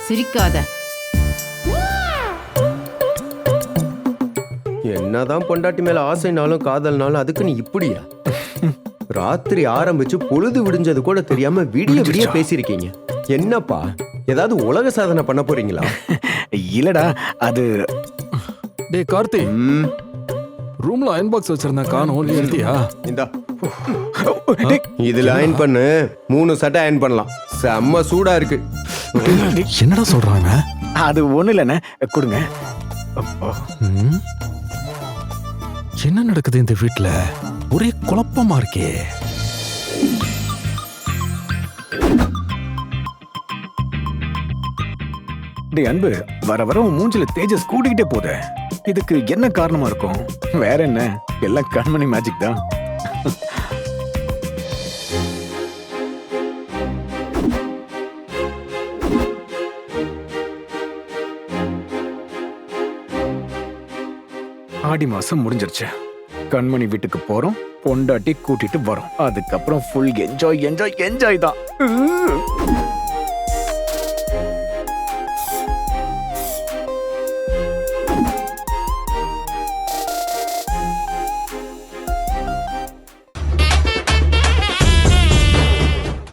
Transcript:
சிரிக்காத. என்னதான் பொண்டாட்டி மேல ஆசைனாலும் காதல்னாலும் அதுக்கு நீ இப்படியா? ராத்திரி ஆரம்பிச்சு பொழுது விடிஞ்சது கூட தெரியாம விடிய விடிய பேசிருக்கீங்க. என்னப்பா, ஏதாவது உலக சாதனை பண்ண போறீங்களா? இல்லடா, அது டேய் கார்த்தி, ரூம்ல அயன் பாக்ஸ் வச்சிருந்தேன், காணோம். எடுத்தியா? இந்தா, இதுல அயன் பண்ணு. 3 சட்டை அயன் பண்ணலாம். செம்ம சூடா இருக்கு. என்னடா சொல்றாங்க? அது ஒண்ணு இல்லண்ணே, கொடுங்க. ம்? என்ன நடக்குது இந்த வீட்ல? ஒரே குழப்பமா இருக்கே. டேய் அன்பு, வர வர உன் மூஞ்சில தேஜஸ் கூட்டிக்கிட்டே போகுது. இதுக்கு என்ன காரணமா இருக்கும்? வேற என்ன, எல்லாம் கண்மணி மேஜிக் தான். ஆடி மாசம் முடிஞ்சிருச்சு. கண்மணி வீட்டுக்கு போறோம், பொண்டாட்டி கூட்டிட்டு வரோம். அதுக்கப்புறம் ஃபுல் என்ஜாய் என்ஜாய் என்ஜாய் தான்.